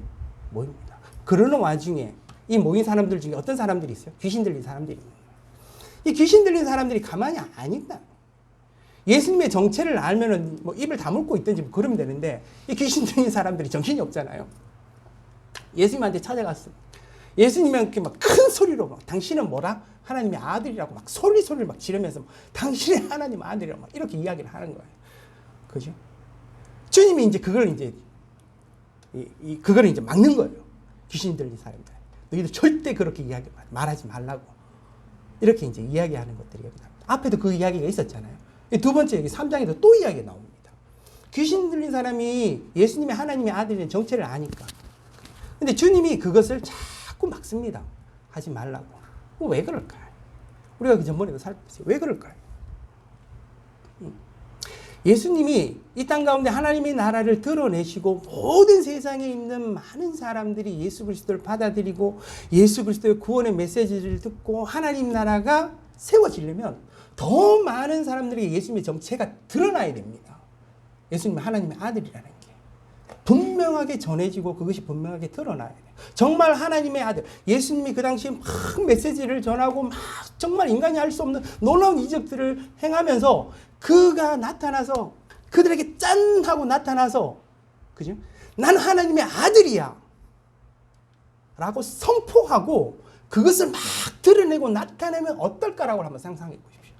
모입니다. 그러는 와중에 이 모인 사람들 중에 어떤 사람들이 있어요? 귀신 들린 사람들이 있는 거예요. 이 귀신 들린 사람들이 가만히 안 있다. 예수님의 정체를 알면은 뭐 입을 다물고 있든지 뭐 그러면 되는데 이 귀신 들린 사람들이 정신이 없잖아요. 예수님한테 찾아갔어요. 예수님한테 막 큰 소리로 막 당신은 뭐라? 하나님의 아들이라고 막 소리를 막 지르면서 당신의 하나님 아들이라고 막 이렇게 이야기를 하는 거예요. 그죠? 주님이 이제 그걸 이제 그걸 이제 막는 거예요. 귀신 들린 사람들. 너희들 절대 그렇게 말하지 말라고. 이렇게 이제 이야기하는 것들이 여기 나옵니다. 앞에도 그 이야기가 있었잖아요. 두 번째 여기 3장에도 또 이야기가 나옵니다. 귀신 들린 사람이 예수님의 하나님의 아들인 정체를 아니까. 근데 주님이 그것을 자꾸 막습니다. 하지 말라고. 왜 그럴까요? 우리가 그 전번에도 살펴봤어요. 왜 그럴까요? 예수님이 이 땅 가운데 하나님의 나라를 드러내시고 모든 세상에 있는 많은 사람들이 예수 그리스도를 받아들이고 예수 그리스도의 구원의 메시지를 듣고 하나님 나라가 세워지려면 더 많은 사람들에게 예수님의 정체가 드러나야 됩니다. 예수님은 하나님의 아들이라는 게 분명하게 전해지고 그것이 분명하게 드러나야 돼요. 정말 하나님의 아들, 예수님이 그 당시에 막 메시지를 전하고 막 정말 인간이 할 수 없는 놀라운 이적들을 행하면서 그가 나타나서 그들에게 짠 하고 나타나서, 그죠? 난 하나님의 아들이야 라고 선포하고 그것을 막 드러내고 나타내면 어떨까라고 한번 상상해 보십시오.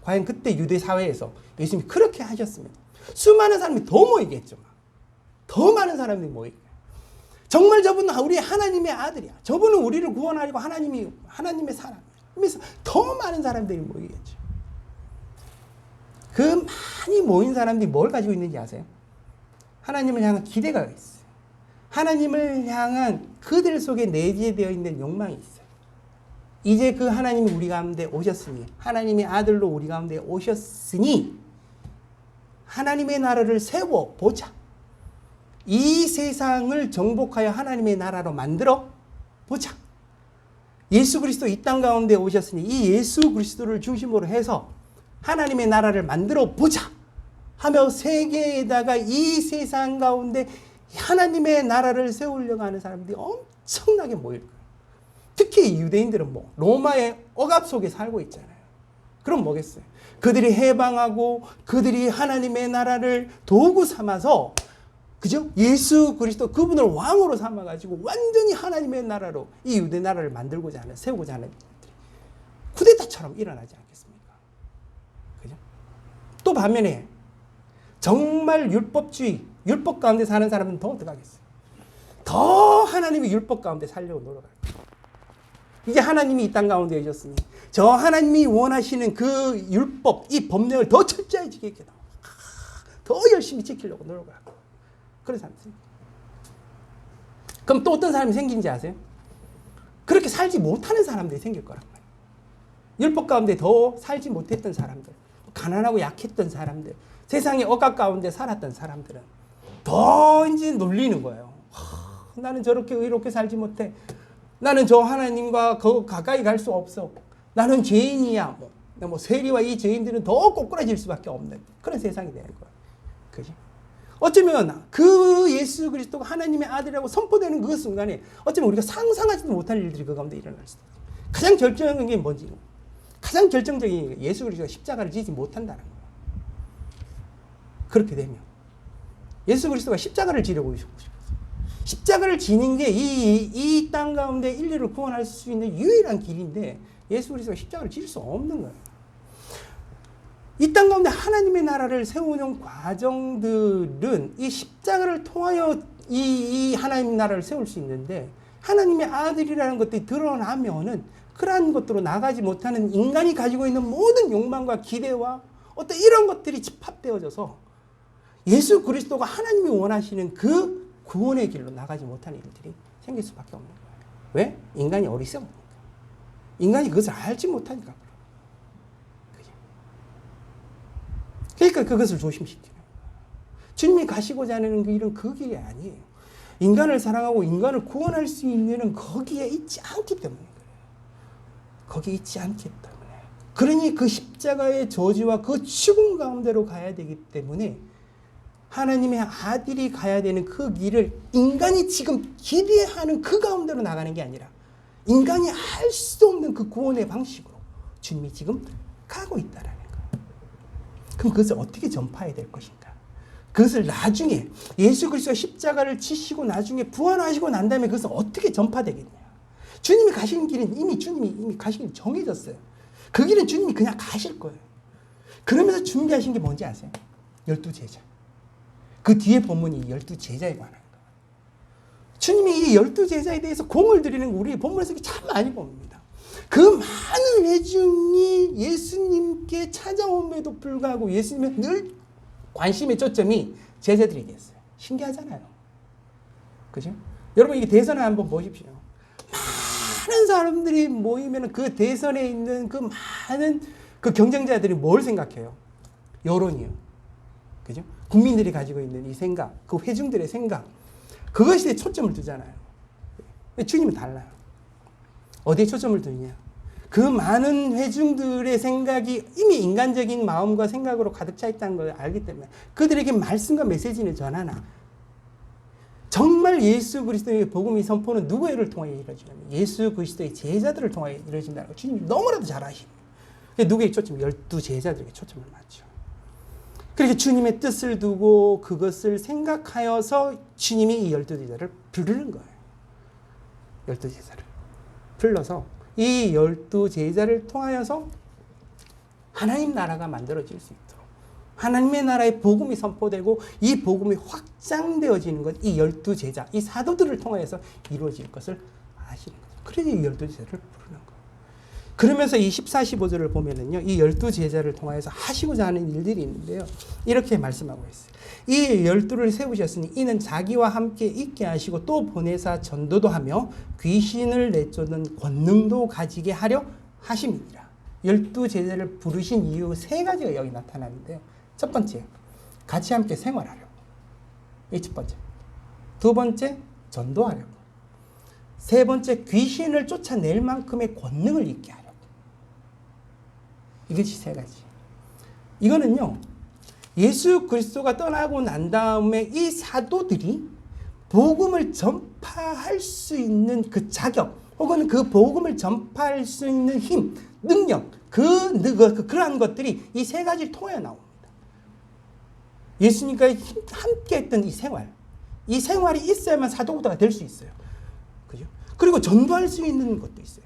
과연 그때 유대 사회에서 예수님이 그렇게 하셨습니다. 수많은 사람이 더 모이겠죠. 더 많은 사람들이 모이겠죠. 정말 저분은 우리 하나님의 아들이야. 저분은 우리를 구원하려고 하나님의 사람이야. 그래서 더 많은 사람들이 모이겠죠. 그 많이 모인 사람들이 뭘 가지고 있는지 아세요? 하나님을 향한 기대가 있어요. 하나님을 향한 그들 속에 내재되어 있는 욕망이 있어요. 이제 그 하나님이 우리 가운데 오셨으니, 하나님의 아들로 우리 가운데 오셨으니 하나님의 나라를 세워보자. 이 세상을 정복하여 하나님의 나라로 만들어 보자. 예수 그리스도 이 땅 가운데 오셨으니 이 예수 그리스도를 중심으로 해서 하나님의 나라를 만들어 보자 하며 세계에다가 이 세상 가운데 하나님의 나라를 세우려고 하는 사람들이 엄청나게 모일 거예요. 특히 유대인들은 로마의 억압 속에 살고 있잖아요. 그럼 뭐겠어요? 그들이 해방하고 그들이 하나님의 나라를 도구 삼아서, 그죠? 예수 그리스도 그분을 왕으로 삼아가지고 완전히 하나님의 나라로 이 유대 나라를 만들고자 하는, 세우고자 하는 일들이 쿠데타처럼 일어나지 않겠습니까? 그죠? 또 반면에 정말 율법주의, 율법 가운데 사는 사람은 더 어떡하겠어요? 더 하나님의 율법 가운데 살려고 노력할 거예요. 이제 하나님이 이 땅 가운데 오셨으니 저 하나님이 원하시는 그 율법, 이 법령을 더 철저히 지키게 더 열심히 지키려고 노력을 하고 그런 사람이 생깁니다. 그럼 또 어떤 사람이 생긴지 아세요? 그렇게 살지 못하는 사람들이 생길 거란 말이에요. 율법 가운데 더 살지 못했던 사람들, 가난하고 약했던 사람들, 세상의 억압 가운데 살았던 사람들은 더 이제 놀리는 거예요. 나는 저렇게 의롭게 살지 못해. 나는 저 하나님과 가까이 갈 수 없어. 나는 죄인이야. 세리와 이 죄인들은 더 꼬꾸라질 수밖에 없는 그런 세상이 되는 거예요. 그지? 어쩌면 그 예수 그리스도가 하나님의 아들이라고 선포되는 그 순간에 어쩌면 우리가 상상하지도 못할 일들이 그 가운데 일어날 수도 있어요. 가장 결정적인 게 뭔지, 가장 결정적인 게 예수 그리스도가 십자가를 지지 못한다는 거예요. 그렇게 되면 예수 그리스도가 십자가를 지려고 싶어서 십자가를 지는 게 이 땅 가운데 인류를 구원할 수 있는 유일한 길인데 예수 그리스도가 십자가를 질 수 없는 거예요. 이 땅 가운데 하나님의 나라를 세우는 과정들은 이 십자가를 통하여 이 하나님의 나라를 세울 수 있는데 하나님의 아들이라는 것들이 드러나면은 그러한 것들로 나가지 못하는 인간이 가지고 있는 모든 욕망과 기대와 어떤 이런 것들이 집합되어져서 예수 그리스도가 하나님이 원하시는 그 구원의 길로 나가지 못하는 일들이 생길 수밖에 없는 거예요. 왜? 인간이 어리석으니까. 인간이 그것을 알지 못하니까. 그러니까 그것을 조심시키는 거예요. 주님이 가시고자 하는 그 일은 그 길이 아니에요. 인간을 사랑하고 인간을 구원할 수 있는 일은 거기에 있지 않기 때문에 그래요. 거기에 있지 않기 때문에. 그러니 그 십자가의 저주와 그 죽음 가운데로 가야 되기 때문에 하나님의 아들이 가야 되는 그 길을 인간이 지금 기대하는 그 가운데로 나가는 게 아니라 인간이 할 수 없는 그 구원의 방식으로 주님이 지금 가고 있다라는 거예요. 그럼 그것을 어떻게 전파해야 될 것인가? 그것을 나중에 예수 그리스도가 십자가를 지시고 나중에 부활하시고 난 다음에 그것을 어떻게 전파되겠냐? 주님이 가시는 길은 주님이 이미 가시는 길이 정해졌어요. 그 길은 주님이 그냥 가실 거예요. 그러면서 준비하신 게 뭔지 아세요? 12제자. 그 뒤에 본문이 12제자에 관한 거예요. 주님이 이 12제자에 대해서 공을 들이는 거 우리 본문에서 참 많이 봅니다. 그 많은 회중이 예수님께 찾아옴에도 불구하고 예수님의 늘 관심의 초점이 제자들이 됐어요. 신기하잖아요. 그죠? 여러분 이게 대선을 한번 보십시오. 많은 사람들이 모이면 그 대선에 있는 그 많은 그 경쟁자들이 뭘 생각해요? 여론이요. 그죠? 국민들이 가지고 있는 이 생각, 그 회중들의 생각, 그것에 초점을 두잖아요. 주님은 달라요. 어디에 초점을 두느냐? 그 많은 회중들의 생각이 이미 인간적인 마음과 생각으로 가득 차 있다는 걸 알기 때문에 그들에게 말씀과 메시지를 전하나 정말 예수 그리스도의 복음의 선포는 누구를 통해 이루어지냐면 예수 그리스도의 제자들을 통해 이루어진다는 걸 주님이 너무나도 잘 아십니다. 누구에게 초점? 12제자들에게 초점을 맞죠. 그렇게 주님의 뜻을 두고 그것을 생각하여서 주님이 이 12제자를 부르는 거예요. 12제자를 불러서 이 12제자를 통하여서 하나님 나라가 만들어질 수 있도록 하나님의 나라의 복음이 선포되고 이 복음이 확장되어지는 것, 이 12제자, 이 사도들을 통하여서 이루어질 것을 아시는 거죠. 그래서 이 12제자를 부르는 거예요. 그러면서 이 14, 15절을 보면은요, 이 12제자를 통하여서 하시고자 하는 일들이 있는데요. 이렇게 말씀하고 있어요. 이 12를 세우셨으니 이는 자기와 함께 있게 하시고 또 보내사 전도도 하며 귀신을 내쫓는 권능도 가지게 하려 하심이니라. 12제자를 부르신 이유 세 가지가 여기 나타나는데요. 첫 번째, 같이 함께 생활하려고. 이 첫 번째. 두 번째, 전도하려고. 세 번째, 귀신을 쫓아낼 만큼의 권능을 있게 하려고. 이것이 세 가지. 이거는요, 예수 그리스도가 떠나고 난 다음에 이 사도들이 복음을 전파할 수 있는 그 자격, 혹은 그 복음을 전파할 수 있는 힘, 능력, 그러한 것들이 이 세 가지를 통해 나옵니다. 예수님과 함께 했던 이 생활이 있어야만 사도가 될 수 있어요. 그죠? 그리고 전도할 수 있는 것도 있어요.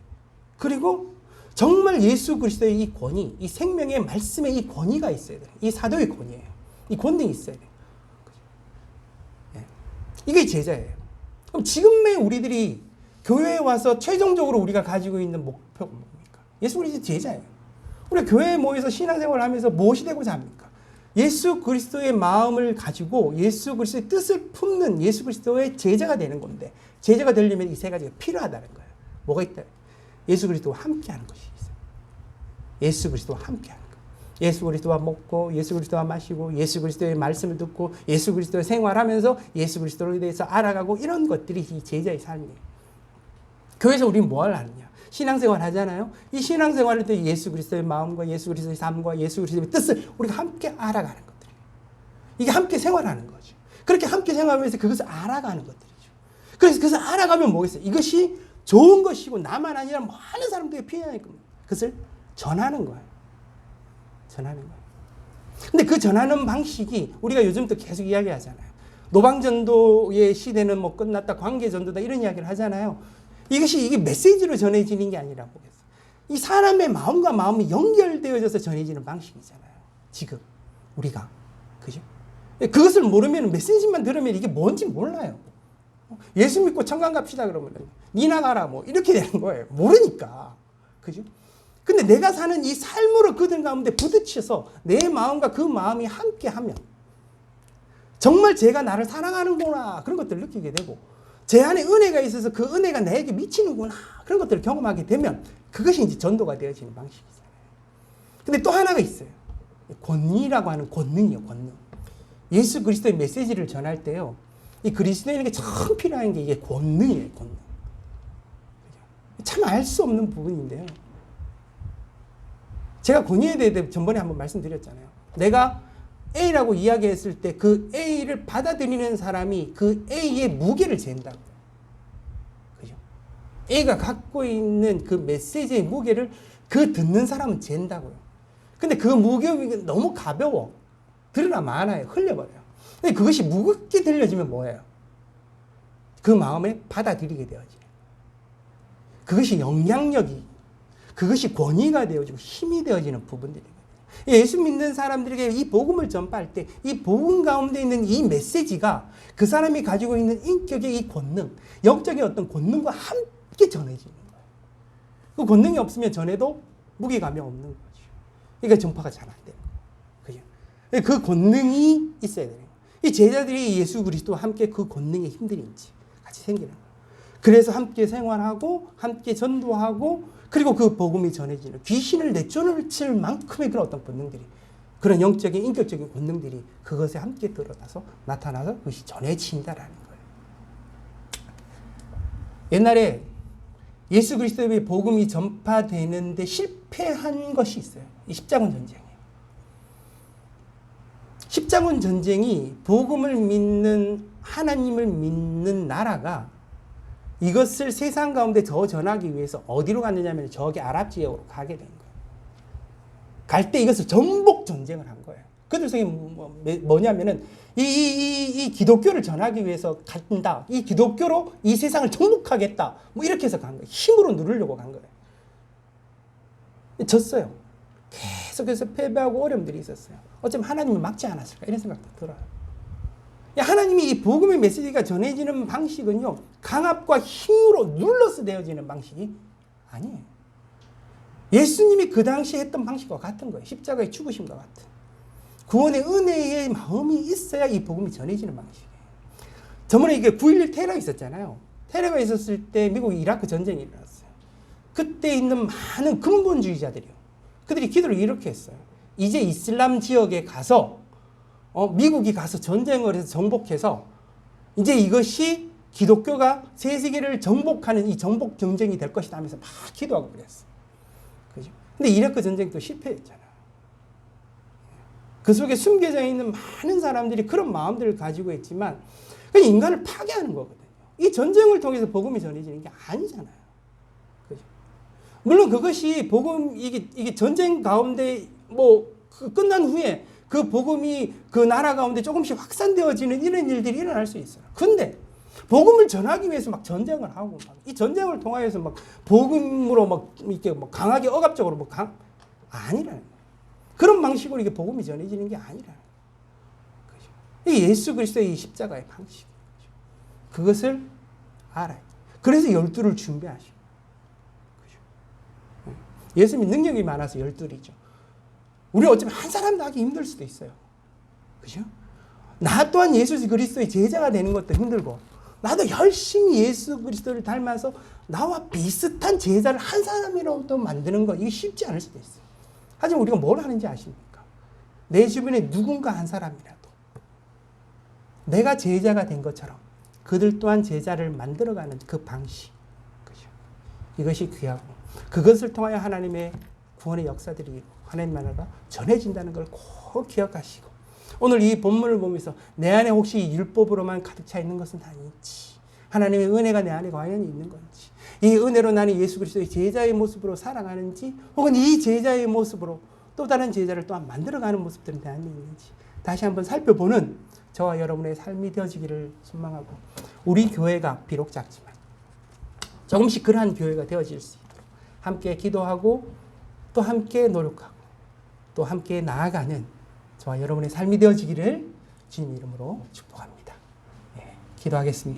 그리고 정말 예수 그리스도의 이 권위, 이 생명의 말씀의 이 권위가 있어야 돼요. 이 사도의 권위예요. 이 권능이 있어야 돼요. 네. 이게 제자예요. 그럼 지금의 우리들이 교회에 와서 최종적으로 우리가 가지고 있는 목표가 뭡니까? 예수 그리스도 제자예요. 우리가 교회에 모여서 신앙생활을 하면서 무엇이 되고자 합니까? 예수 그리스도의 마음을 가지고 예수 그리스도의 뜻을 품는 예수 그리스도의 제자가 되는 건데, 제자가 되려면 이 세 가지가 필요하다는 거예요. 뭐가 있다? 예수 그리스도와 함께하는 것이 있어요. 예수 그리스도와 함께하는 것. 예수 그리스도와 먹고 예수 그리스도와 마시고 예수 그리스도의 말씀을 듣고 예수 그리스도의 생활하면서 예수 그리스도에 대해서 알아가고, 이런 것들이 이 제자의 삶이에요. 교회에서 우리는 뭘 하느냐? 신앙생활 하잖아요. 이 신앙생활을 때 예수 그리스도의 마음과 예수 그리스도의 삶과 예수 그리스도의 뜻을 우리가 함께 알아가는 것들이에요. 이게 함께 생활하는 거죠. 그렇게 함께 생활하면서 그것을 알아가는 것들이죠. 그래서 그것을 알아가면 뭐겠어요? 이것이 좋은 것이고 나만 아니라 많은 사람들에게 필요한 겁니다. 그것을 전하는 거예요. 전하는 거예요. 근데 그 전하는 방식이 우리가 요즘도 계속 이야기하잖아요. 노방전도의 시대는 뭐 끝났다, 관계전도다, 이런 이야기를 하잖아요. 이게 메시지로 전해지는 게 아니라 보겠어요. 이 사람의 마음과 마음이 연결되어져서 전해지는 방식이잖아요. 지금 우리가. 그죠? 그것을 모르면, 메시지만 들으면 이게 뭔지 몰라요. 예수 믿고 천강 갑시다 그러면 니 나가라 뭐 이렇게 되는 거예요. 모르니까. 그죠? 근데 내가 사는 이 삶으로 그들 가운데 부딪혀서 내 마음과 그 마음이 함께하면 정말 제가 나를 사랑하는구나, 그런 것들을 느끼게 되고, 제 안에 은혜가 있어서 그 은혜가 나에게 미치는구나, 그런 것들을 경험하게 되면 그것이 이제 전도가 되어지는 방식이잖아요. 근데 또 하나가 있어요. 권위라고 하는 권능이요, 권능. 예수 그리스도의 메시지를 전할 때요, 이 그리스도인에게 참 필요한 게 이게 권능이에요, 권능. 참 알 수 없는 부분인데요. 제가 권위에 대해 전번에 한번 말씀드렸잖아요. 내가 A라고 이야기했을 때 그 A를 받아들이는 사람이 그 A의 무게를 잰다고요. 그죠? A가 갖고 있는 그 메시지의 무게를 그 듣는 사람은 잰다고요. 근데 그 무게가 너무 가벼워. 들으나 마나요. 흘려버려요. 근데 그것이 무겁게 들려지면 뭐예요? 그 마음에 받아들이게 되어지는. 그것이 영향력이, 그것이 권위가 되어지고 힘이 되어지는 부분들입니다. 예수 믿는 사람들에게 이 복음을 전파할 때 이 복음 가운데 있는 이 메시지가 그 사람이 가지고 있는 인격의 이 권능, 영적인 어떤 권능과 함께 전해지는 거예요. 그 권능이 없으면 전해도 무게감이 없는 거죠. 그러니까 전파가 잘 안 되는 거예요. 그죠? 그 권능이 있어야 되는 거예요. 이 제자들이 예수 그리스도와 함께 그 권능의 힘들이 있지 같이 생기는 거예요. 그래서 함께 생활하고 함께 전도하고, 그리고 그 복음이 전해지는, 귀신을 내쫓을 만큼의 그런 어떤 본능들이, 그런 영적인 인격적인 본능들이 그것에 함께 드러나서 나타나서 그것이 전해진다라는 거예요. 옛날에 예수 그리스도의 복음이 전파되는데 실패한 것이 있어요. 이 십자군 전쟁이에요. 십자군 전쟁이 복음을 믿는, 하나님을 믿는 나라가 이것을 세상 가운데 더 전하기 위해서 어디로 갔느냐면 저기 아랍 지역으로 가게 된 거예요. 갈 때 이것을 정복 전쟁을 한 거예요. 그들 생각이 뭐냐면은 이 기독교를 전하기 위해서 간다. 이 기독교로 이 세상을 정복하겠다. 뭐 이렇게 해서 간 거예요. 힘으로 누르려고 간 거예요. 졌어요. 계속해서 패배하고 어려움들이 있었어요. 어쩌면 하나님이 막지 않았을까 이런 생각도 들어요. 하나님이 이 복음의 메시지가 전해지는 방식은요, 강압과 힘으로 눌러서 되어지는 방식이 아니에요. 예수님이 그 당시 했던 방식과 같은 거예요. 십자가의 죽으심과 같은. 구원의 은혜의 마음이 있어야 이 복음이 전해지는 방식이에요. 저번에 이게 9.11 테러 있었잖아요. 테러가 있었을 때 미국 이라크 전쟁이 일어났어요. 그때 있는 많은 근본주의자들이요. 그들이 기도를 이렇게 했어요. 이제 이슬람 지역에 가서 미국이 가서 전쟁을 해서 정복해서 이제 이것이 기독교가 새 세계를 정복하는 이 정복 경쟁이 될 것이다 하면서 막 기도하고 그랬어요. 그죠? 근데 이라크 전쟁도 실패했잖아요. 그 속에 숨겨져 있는 많은 사람들이 그런 마음들을 가지고 있지만 그냥 인간을 파괴하는 거거든요. 이 전쟁을 통해서 복음이 전해지는 게 아니잖아요. 그죠? 물론 그것이 복음 이게 전쟁 가운데 끝난 후에 그 복음이 그 나라 가운데 조금씩 확산되어지는 이런 일들이 일어날 수 있어요. 근데 복음을 전하기 위해서 막 전쟁을 하고 이 전쟁을 통하여서 막 복음으로 막 이렇게 강하게 억압적으로 아니라는 거예요. 그런 방식으로 이게 복음이 전해지는 게 아니라는 거예요. 이게 예수 그리스도의 이 십자가의 방식이에요. 그것을 알아요. 그래서 12를 준비하시고. 예수님이 능력이 많아서 12이죠. 우리 어쩌면 한 사람도 하기 힘들 수도 있어요. 그죠? 나 또한 예수 그리스도의 제자가 되는 것도 힘들고, 나도 열심히 예수 그리스도를 닮아서 나와 비슷한 제자를 한 사람이라도 만드는 거, 이게 쉽지 않을 수도 있어요. 하지만 우리가 뭘 하는지 아십니까? 내 주변에 누군가 한 사람이라도 내가 제자가 된 것처럼 그들 또한 제자를 만들어가는 그 방식. 그죠? 이것이 귀하고, 그것을 통하여 하나님의 구원의 역사들이 하나님 나라가 전해진다는 걸 꼭 기억하시고, 오늘 이 본문을 보면서 내 안에 혹시 율법으로만 가득 차 있는 것은 아닌지, 하나님의 은혜가 내 안에 과연 있는 건지, 이 은혜로 나는 예수 그리스도의 제자의 모습으로 살아가는지, 혹은 이 제자의 모습으로 또 다른 제자를 또한 만들어가는 모습들은 내 안에 있는지 다시 한번 살펴보는 저와 여러분의 삶이 되어지기를 소망하고, 우리 교회가 비록 작지만 조금씩 그러한 교회가 되어질 수 있도록 함께 기도하고 또 함께 노력하고 또 함께 나아가는 저와 여러분의 삶이 되어지기를 주님 이름으로 축복합니다. 기도하겠습니다.